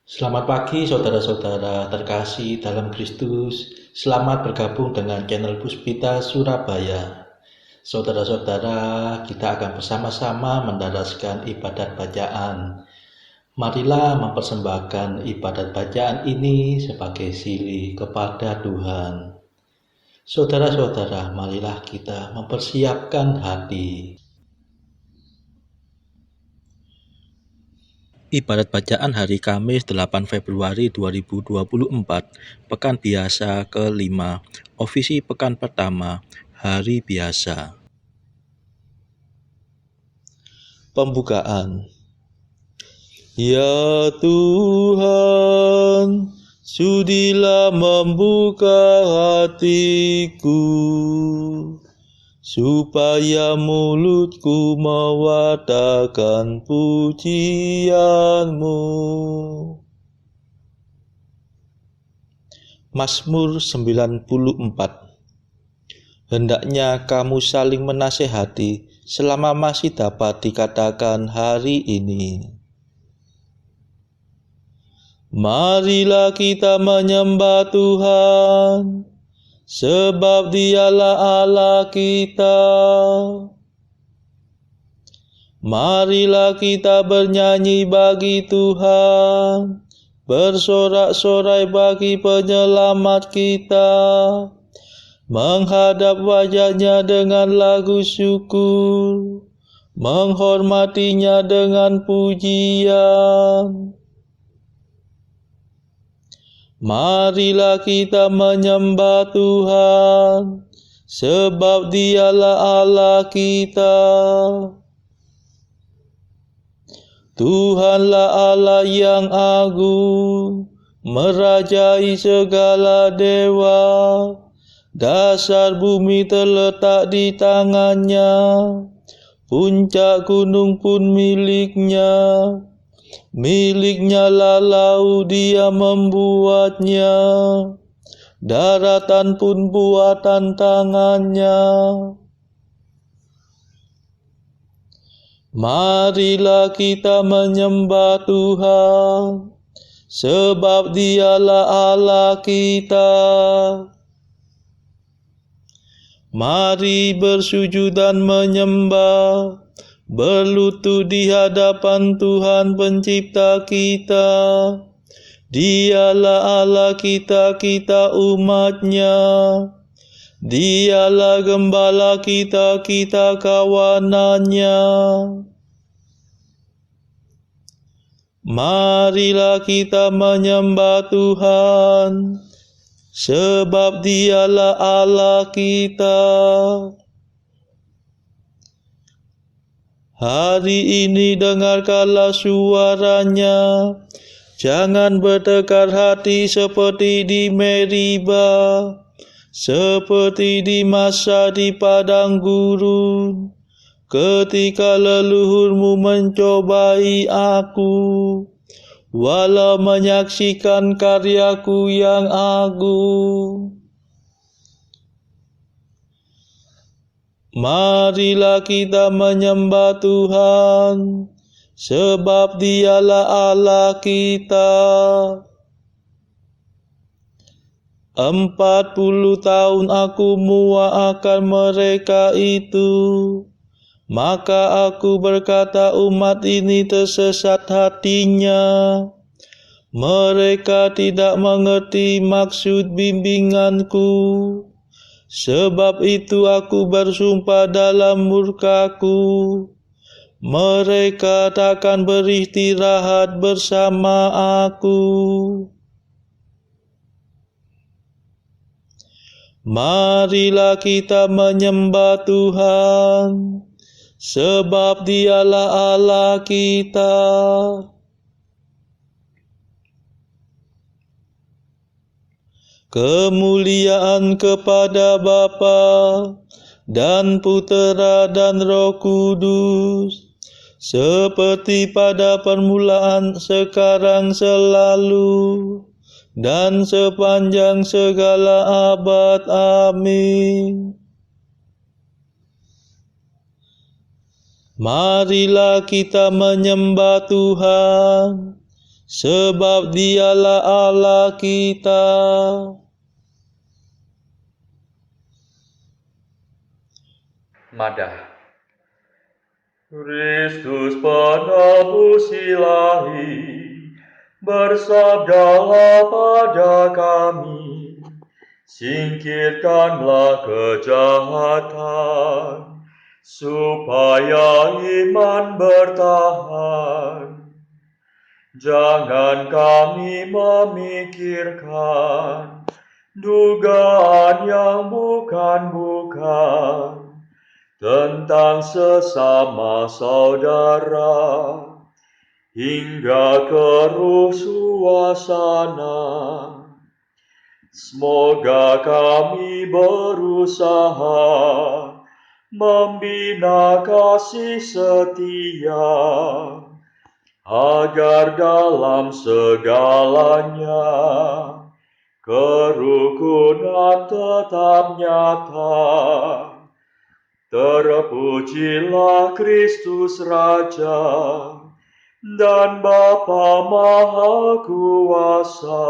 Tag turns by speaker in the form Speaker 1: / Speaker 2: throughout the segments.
Speaker 1: Selamat pagi saudara-saudara terkasih dalam Kristus. Selamat bergabung dengan channel Puspita Surabaya. Saudara-saudara, kita akan bersama-sama mendaraskan ibadat bacaan. Marilah mempersembahkan ibadat bacaan ini sebagai sili kepada Tuhan. Saudara-saudara, marilah kita mempersiapkan hati. Ibadat bacaan hari Kamis 8 Februari 2024, Pekan Biasa ke-5, Ofisi Pekan Pertama, Hari Biasa. Pembukaan. Ya Tuhan, sudilah membuka hatiku, supaya mulutku mewartakan pujian-Mu. Mazmur 94. Hendaknya kamu saling menasehati selama masih dapat dikatakan hari ini. Marilah kita menyembah Tuhan, sebab Dialah Allah kita. Marilah kita bernyanyi bagi Tuhan, bersorak-sorai bagi penyelamat kita, menghadap wajah-Nya dengan lagu syukur, menghormati-Nya dengan pujian. Marilah kita menyembah Tuhan, sebab Dialah Allah kita. Tuhanlah Allah yang agung, merajai segala dewa. Dasar bumi terletak di tangan-Nya, puncak gunung pun milik-Nya. Milik-Nya lah laut, Dia membuatnya, daratan pun buatan tangan-Nya. Marilah kita menyembah Tuhan, sebab Dialah Allah kita. Mari bersujud dan menyembah, berlutut di hadapan Tuhan Pencipta kita. Dialah Allah kita, kita umat-Nya. Dialah gembala kita, kita kawanan-Nya. Marilah kita menyembah Tuhan, sebab Dialah Allah kita. Hari ini dengarkanlah suara-Nya, jangan bertekar hati seperti di Meriba, seperti di masa di padang gurun, ketika leluhurmu mencobai aku, walau menyaksikan karyaku yang agung. Marilah kita menyembah Tuhan, sebab Dialah Allah kita. 40 tahun aku muak mereka itu, maka aku berkata umat ini tersesat hatinya. Mereka tidak mengerti maksud bimbinganku. Sebab itu aku bersumpah dalam murkaku, mereka takkan beristirahat bersama aku. Marilah kita menyembah Tuhan, sebab Dialah Allah kita. Kemuliaan kepada Bapa dan Putera dan Roh Kudus, seperti pada permulaan, sekarang, selalu, dan sepanjang segala abad. Amin. Marilah kita menyembah Tuhan, sebab Dialah Allah kita.
Speaker 2: Madah. Kristus penebus ilahi, bersabdalah pada kami, singkirkanlah kejahatan, supaya iman bertahan. Jangan kami memikirkan dugaan yang bukan-bukan tentang sesama saudara, hingga keruh suasana. Semoga kami berusaha membina kasih setia, agar dalam segalanya kerukunan tetap nyata. Terpujilah Kristus Raja dan Bapa Maha Kuasa,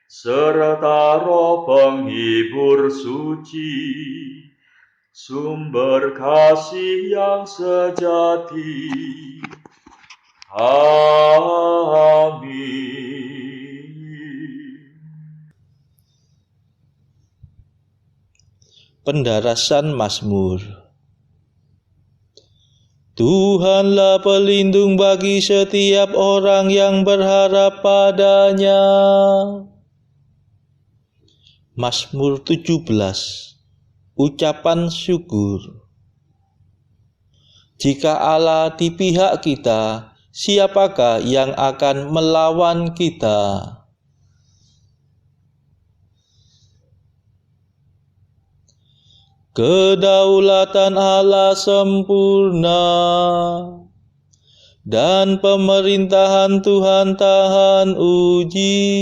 Speaker 2: serta Roh Penghibur suci, sumber kasih yang sejati. Amin.
Speaker 1: Pendarasan Mazmur. Tuhanlah pelindung bagi setiap orang yang berharap padanya. Mazmur 17. Ucapan syukur. Jika Allah di pihak kita, siapakah yang akan melawan kita? Kedaulatan Allah sempurna, dan pemerintahan Tuhan tahan uji.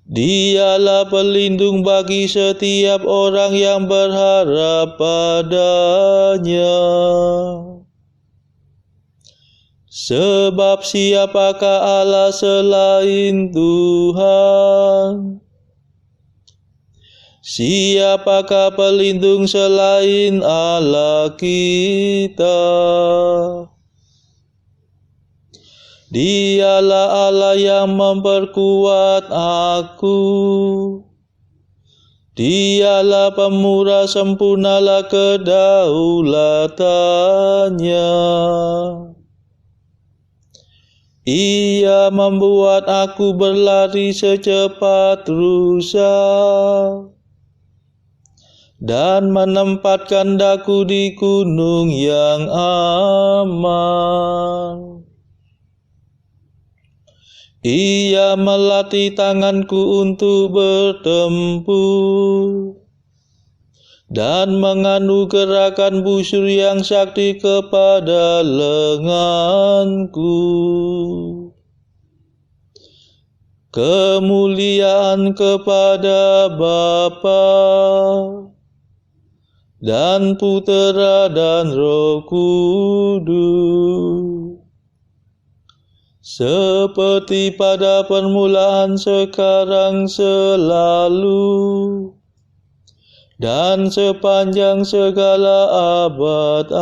Speaker 1: Dialah pelindung bagi setiap orang yang berharap padanya. Sebab siapakah Allah selain Tuhan? Siapakah pelindung selain Allah kita? Dialah Allah yang memperkuat aku. Dialah pemurah, sempurnalah kedaulatannya. Ia membuat aku berlari secepat rusa, dan menempatkan daku di gunung yang aman. Ia melatih tanganku untuk bertempur, dan menganugerahkan busur yang sakti kepada lenganku. Kemuliaan kepada Bapa dan Putera dan Roh Kudus, seperti pada permulaan, sekarang, selalu, dan sepanjang segala abad.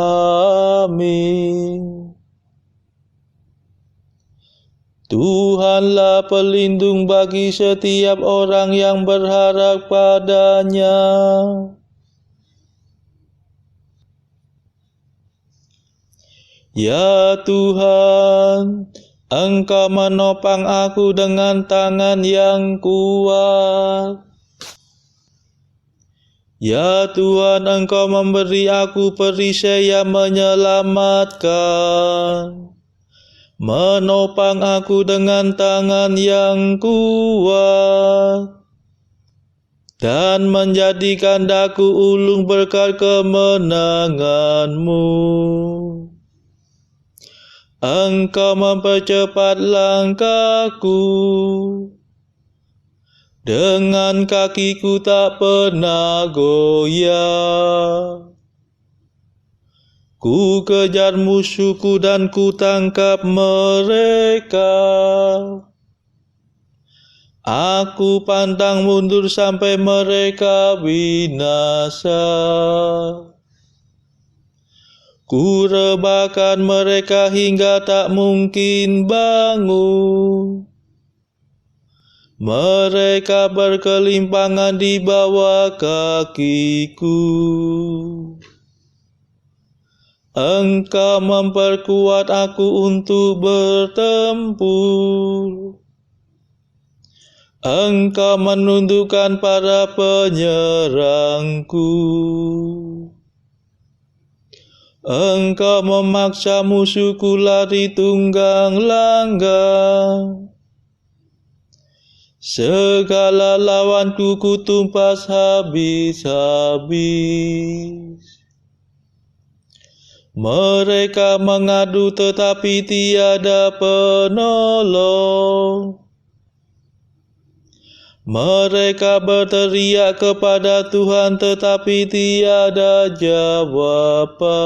Speaker 1: Amin. Tuhanlah pelindung bagi setiap orang yang berharap padanya. Ya Tuhan, Engkau menopang aku dengan tangan yang kuat. Ya Tuhan, Engkau memberi aku perisai yang menyelamatkan. Menopang aku dengan tangan yang kuat, dan menjadikan daku ulung berkat kemenangan-Mu. Engkau mempercepat langkahku, dengan kakiku tak pernah goyah. Ku kejar musuhku dan ku tangkap mereka. Aku pantang mundur sampai mereka binasa. Ku rebahkan mereka hingga tak mungkin bangun. Mereka berkelimpangan di bawah kakiku. Engkau memperkuat aku untuk bertempur. Engkau menundukkan para penyerangku. Engkau memaksa musuhku lari tunggang langgang. Segala lawanku kutumpas habis-habis. Mereka mengadu tetapi tiada penolong. Mereka berteriak kepada Tuhan tetapi tiada jawaban.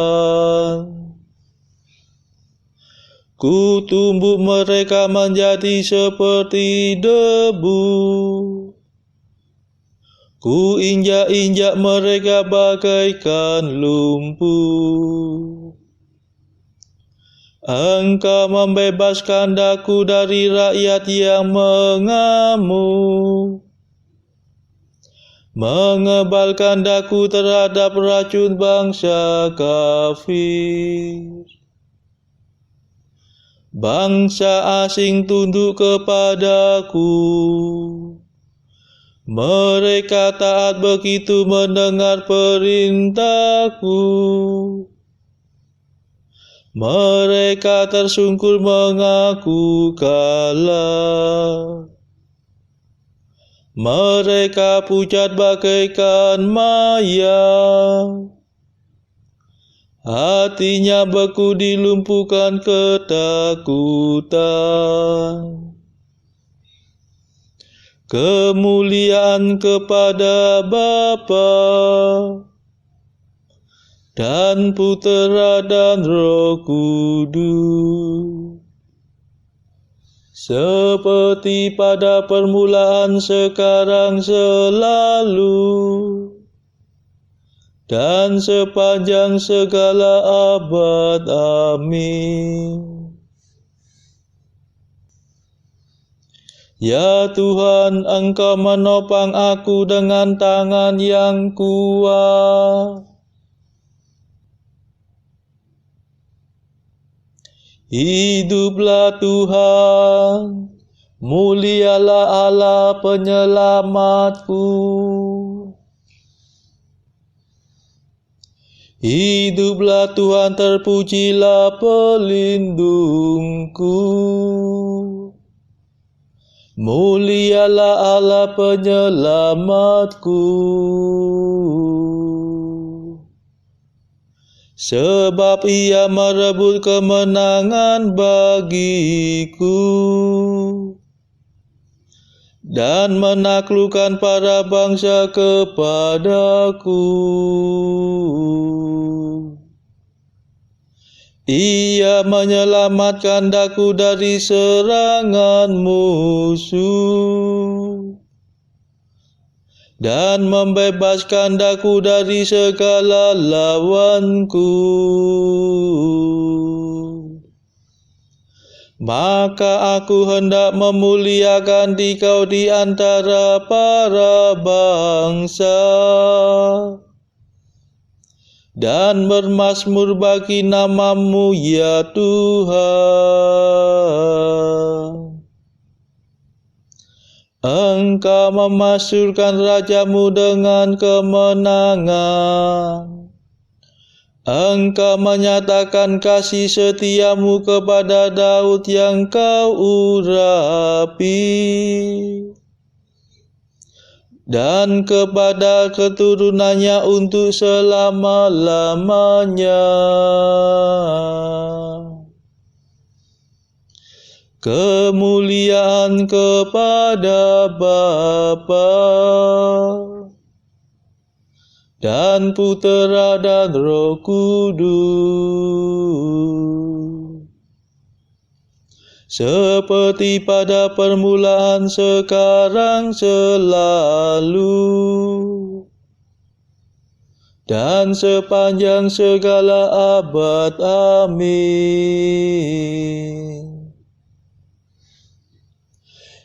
Speaker 1: Ku tumbuk mereka menjadi seperti debu. Ku injak-injak mereka bagaikan lumpur. Engkau membebaskan daku dari rakyat yang mengamuk. Mengebalkan daku terhadap racun bangsa kafir. Bangsa asing tunduk kepadaku. Mereka taat begitu mendengar perintahku. Mereka tersungkur mengaku kalah. Mereka pucat bagaikan mayat. Hatinya beku dilumpuhkan ketakutan. Kemuliaan kepada Bapa dan Putera dan Roh Kudus, seperti pada permulaan, sekarang, selalu, dan sepanjang segala abad. Amin. Ya Tuhan, Engkau menopang aku dengan tangan yang kuat. Hiduplah Tuhan, mulialah Allah penyelamatku. Hiduplah Tuhan, terpujilah pelindungku. Mulialah Allah penyelamatku. Sebab Ia merebut kemenangan bagiku dan menaklukkan para bangsa kepadaku. Ia menyelamatkan daku dari serangan musuh dan membebaskan daku dari segala lawanku. Maka aku hendak memuliakan Dikau di antara para bangsa dan bermazmur bagi nama-Mu, ya Tuhan. Engkau memasyurkan Raja-Mu dengan kemenangan. Engkau menyatakan kasih setia-Mu kepada Daud yang Kau urapi, dan kepada keturunannya untuk selama-lamanya. Kemuliaan kepada Bapa dan Putera dan Roh Kudus, seperti pada permulaan, sekarang, selalu, dan sepanjang segala abad. Amin.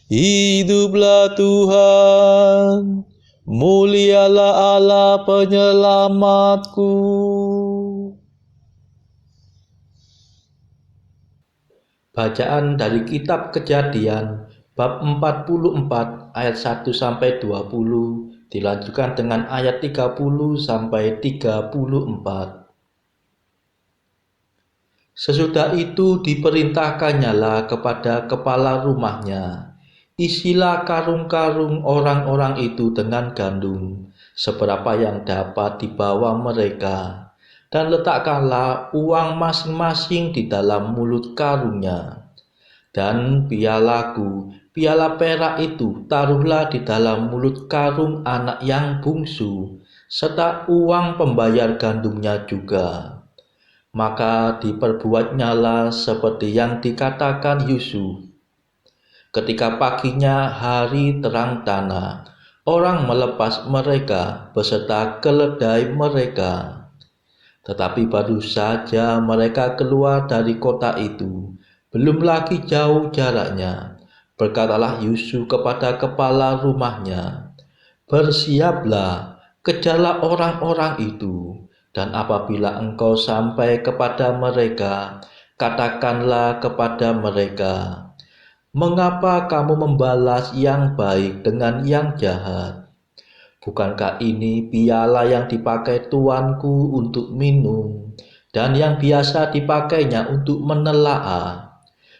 Speaker 1: Hiduplah Tuhan, mulialah Allah penyelamatku. Bacaan dari kitab Kejadian bab 44 ayat 1 sampai 20 dilanjutkan dengan ayat 30 sampai 34. Sesudah itu diperintahkannyalah kepada kepala rumahnya, isilah karung-karung orang-orang itu dengan gandum, seberapa yang dapat dibawa mereka, dan letakkanlah uang masing-masing di dalam mulut karungnya. Dan pialaku, piala perak itu taruhlah di dalam mulut karung anak yang bungsu, serta uang pembayar gandumnya juga. Maka diperbuatnyalah seperti yang dikatakan Yusuf. Ketika paginya hari terang tanah, orang melepas mereka beserta keledai mereka. Tetapi baru saja mereka keluar dari kota itu, belum lagi jauh jaraknya, berkatalah Yusuf kepada kepala rumahnya, bersiaplah, kejarlah orang-orang itu, dan apabila engkau sampai kepada mereka, katakanlah kepada mereka, mengapa kamu membalas yang baik dengan yang jahat? Bukankah ini piala yang dipakai tuanku untuk minum, dan yang biasa dipakainya untuk menelaah?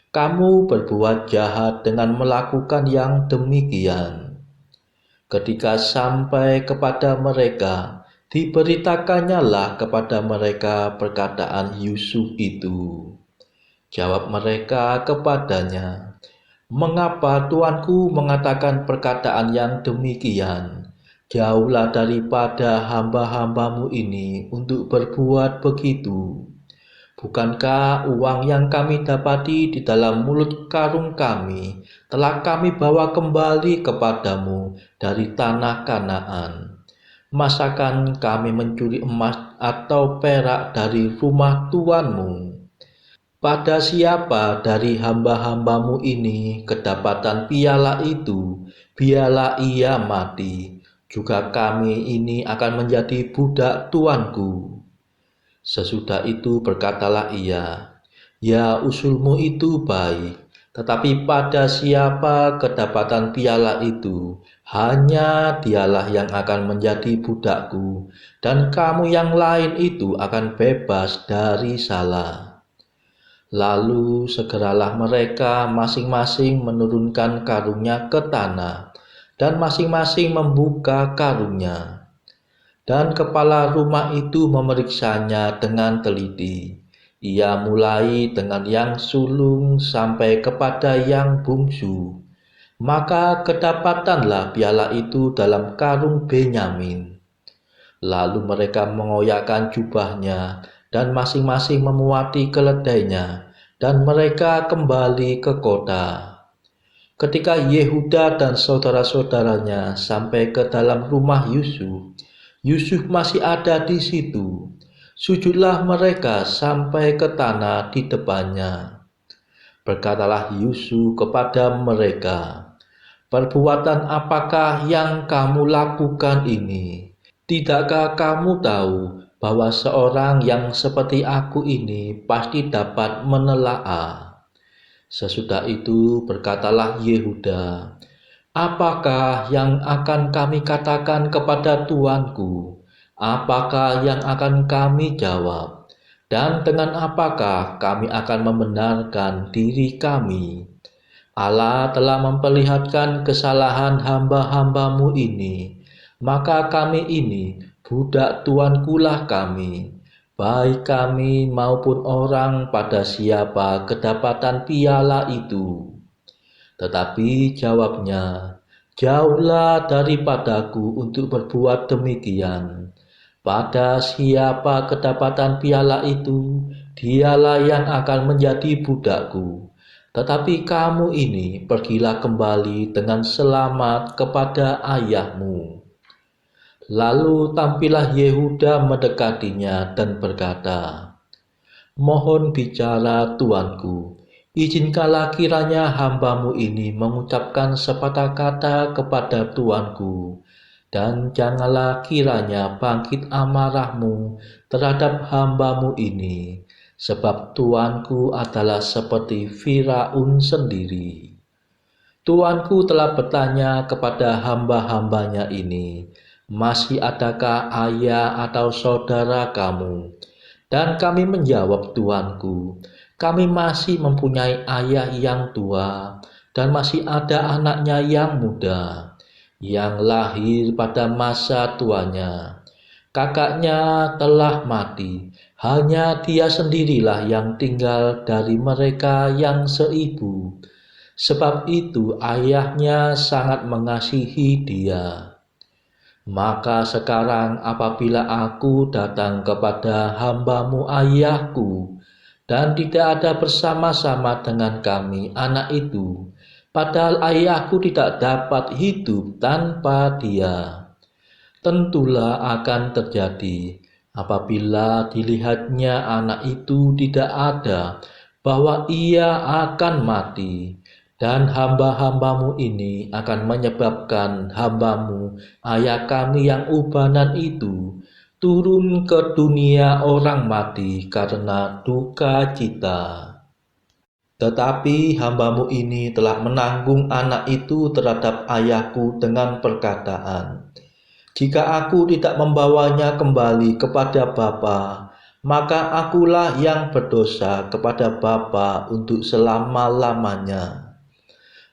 Speaker 1: Kamu berbuat jahat dengan melakukan yang demikian. Ketika sampai kepada mereka, diberitakannya kepada mereka perkataan Yusuf itu. Jawab mereka kepadanya, mengapa tuanku mengatakan perkataan yang demikian? Jauhlah daripada hamba-hambamu ini untuk berbuat begitu. Bukankah uang yang kami dapati di dalam mulut karung kami telah kami bawa kembali kepadamu dari tanah Kanaan? Masakan kami mencuri emas atau perak dari rumah tuanmu? Pada siapa dari hamba-hambamu ini kedapatan piala itu, biarlah ia mati, juga kami ini akan menjadi budak tuanku. Sesudah itu berkatalah ia, ya usulmu itu baik, tetapi pada siapa kedapatan piala itu, hanya dialah yang akan menjadi budakku, dan kamu yang lain itu akan bebas dari salah. Lalu segeralah mereka masing-masing menurunkan karungnya ke tanah, dan masing-masing membuka karungnya. Dan kepala rumah itu memeriksanya dengan teliti. Ia mulai dengan yang sulung sampai kepada yang bungsu. Maka kedapatanlah piala itu dalam karung Benyamin. Lalu mereka mengoyakkan jubahnya, dan masing-masing memuati keledainya, dan mereka kembali ke kota. Ketika Yehuda dan saudara-saudaranya sampai ke dalam rumah Yusuf, Yusuf masih ada di situ. Sujudlah mereka sampai ke tanah di depannya. Berkatalah Yusuf kepada mereka, perbuatan apakah yang kamu lakukan ini? Tidakkah kamu tahu bahwa seorang yang seperti aku ini pasti dapat menelaah? Sesudah itu berkatalah Yehuda, apakah yang akan kami katakan kepada tuanku? Apakah yang akan kami jawab? Dan dengan apakah kami akan membenarkan diri kami? Allah telah memperlihatkan kesalahan hamba-hambamu ini, maka kami ini budak tuankulah kami. Baik kami maupun orang pada siapa kedapatan piala itu. Tetapi jawabnya, jauhlah daripadaku untuk berbuat demikian. Pada siapa kedapatan piala itu, dialah yang akan menjadi budakku. Tetapi kamu ini pergilah kembali dengan selamat kepada ayahmu. Lalu tampillah Yehuda mendekatinya dan berkata, "Mohon bicara tuanku, izinkanlah kiranya hambamu ini mengucapkan sepatah kata kepada tuanku, dan janganlah kiranya bangkit amarahmu terhadap hambamu ini, sebab tuanku adalah seperti Firaun sendiri. Tuanku telah bertanya kepada hamba-hambanya ini, masih adakah ayah atau saudara kamu? Dan kami menjawab tuanku, kami masih mempunyai ayah yang tua dan masih ada anaknya yang muda, yang lahir pada masa tuanya. Kakaknya telah mati, hanya dia sendirilah yang tinggal dari mereka yang seibu. Sebab itu ayahnya sangat mengasihi dia. Maka sekarang apabila aku datang kepada hambamu ayahku, dan tidak ada bersama-sama dengan kami anak itu, padahal ayahku tidak dapat hidup tanpa dia, tentulah akan terjadi apabila dilihatnya anak itu tidak ada, bahwa ia akan mati. Dan hamba-hambamu ini akan menyebabkan hambamu, ayah kami yang ubanan itu, turun ke dunia orang mati karena duka cita. Tetapi hambamu ini telah menanggung anak itu terhadap ayahku dengan perkataan, jika aku tidak membawanya kembali kepada Bapa, maka akulah yang berdosa kepada Bapa untuk selama-lamanya.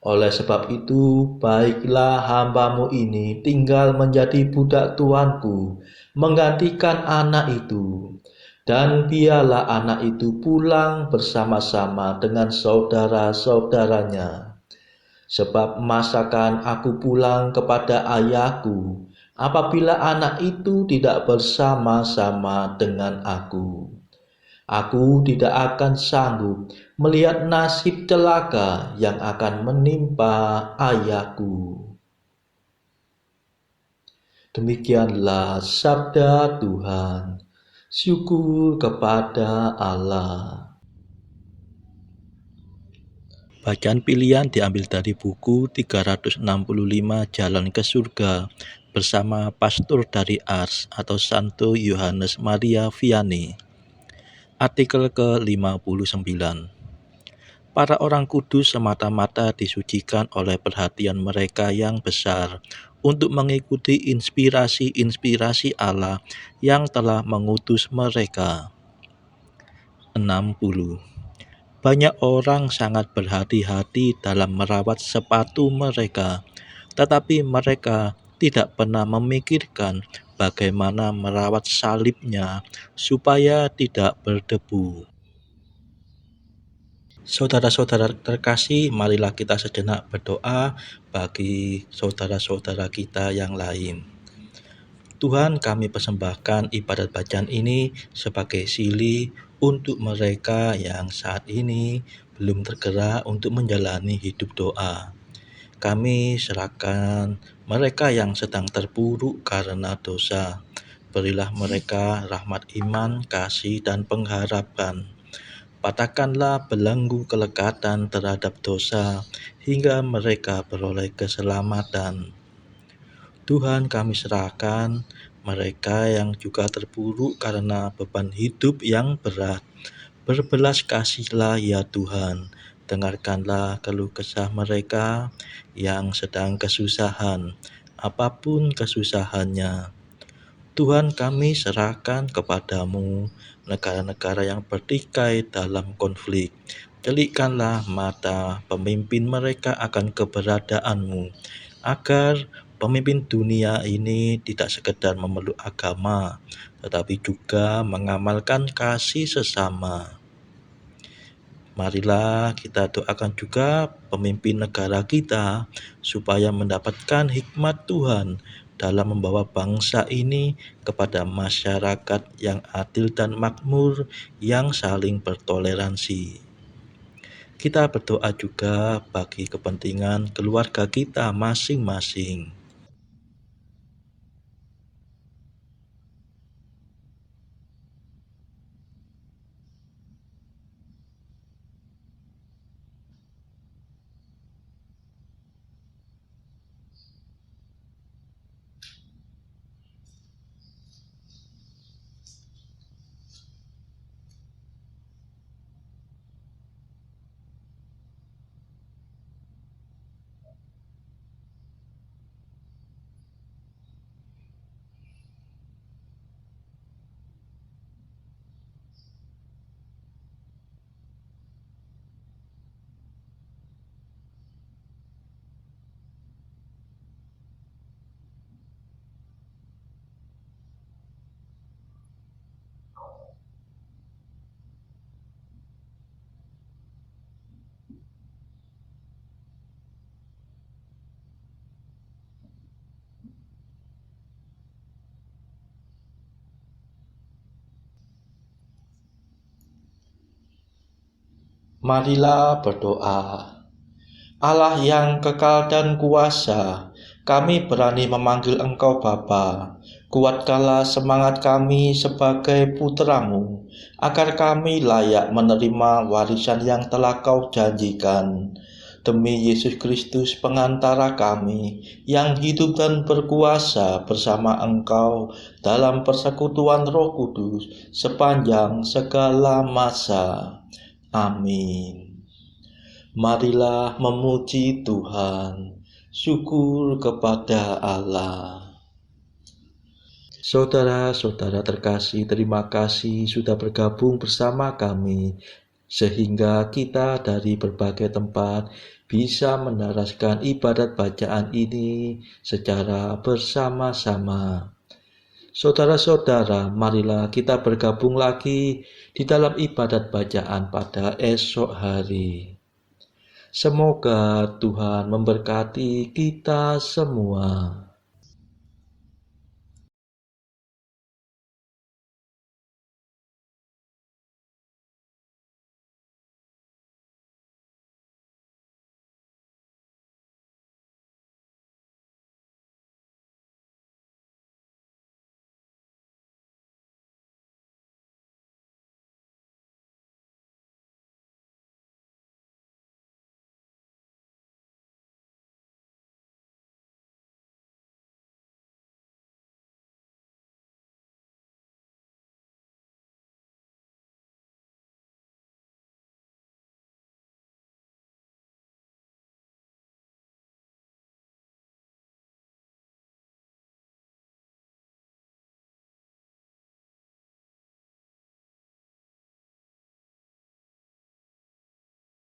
Speaker 1: Oleh sebab itu, baiklah hambamu ini tinggal menjadi budak tuanku, menggantikan anak itu. Dan biarlah anak itu pulang bersama-sama dengan saudara-saudaranya. Sebab masakan aku pulang kepada ayahku, apabila anak itu tidak bersama-sama dengan aku. Aku tidak akan sanggup melihat nasib celaka yang akan menimpa ayahku. Demikianlah sabda Tuhan. Syukur kepada Allah. Bacaan pilihan diambil dari buku 365 Jalan ke Surga bersama pastor dari Ars atau Santo Yohanes Maria Vianney. Artikel ke-59. Para orang kudus semata-mata disucikan oleh perhatian mereka yang besar untuk mengikuti inspirasi-inspirasi Allah yang telah mengutus mereka. 60. Banyak orang sangat berhati-hati dalam merawat sepatu mereka, tetapi mereka tidak pernah memikirkan bagaimana merawat salibnya supaya tidak berdebu. Saudara-saudara terkasih, marilah kita sejenak berdoa bagi saudara-saudara kita yang lain. Tuhan, kami persembahkan ibadat bacaan ini sebagai silih untuk mereka yang saat ini belum tergerak untuk menjalani hidup doa. Kami serahkan mereka yang sedang terpuruk karena dosa. Berilah mereka rahmat iman, kasih, dan pengharapan. Patahkanlah belenggu kelekatan terhadap dosa hingga mereka beroleh keselamatan. Tuhan, kami serahkan mereka yang juga terpuruk karena beban hidup yang berat. Berbelas kasihlah ya Tuhan, dengarkanlah keluh kesah mereka yang sedang kesusahan, apapun kesusahannya. Tuhan, kami serahkan kepadamu negara-negara yang bertikai dalam konflik. Celikkanlah mata pemimpin mereka akan keberadaanmu, agar pemimpin dunia ini tidak sekedar memeluk agama, tetapi juga mengamalkan kasih sesama. Marilah kita doakan juga pemimpin negara kita supaya mendapatkan hikmat Tuhan dalam membawa bangsa ini kepada masyarakat yang adil dan makmur yang saling bertoleransi. Kita berdoa juga bagi kepentingan keluarga kita masing-masing. Marilah berdoa. Allah yang kekal dan kuasa, kami berani memanggil Engkau Bapa. Kuatkanlah semangat kami sebagai putra-Mu, agar kami layak menerima warisan yang telah Kau janjikan. Demi Yesus Kristus pengantara kami, yang hidup dan berkuasa bersama Engkau dalam persekutuan Roh Kudus sepanjang segala masa. Amin. Marilah memuji Tuhan, syukur kepada Allah. Saudara-saudara terkasih, terima kasih sudah bergabung bersama kami, sehingga kita dari berbagai tempat bisa mendaraskan ibadat bacaan ini secara bersama-sama. Saudara-saudara, marilah kita bergabung lagi di dalam ibadat bacaan pada esok hari. Semoga Tuhan memberkati kita semua.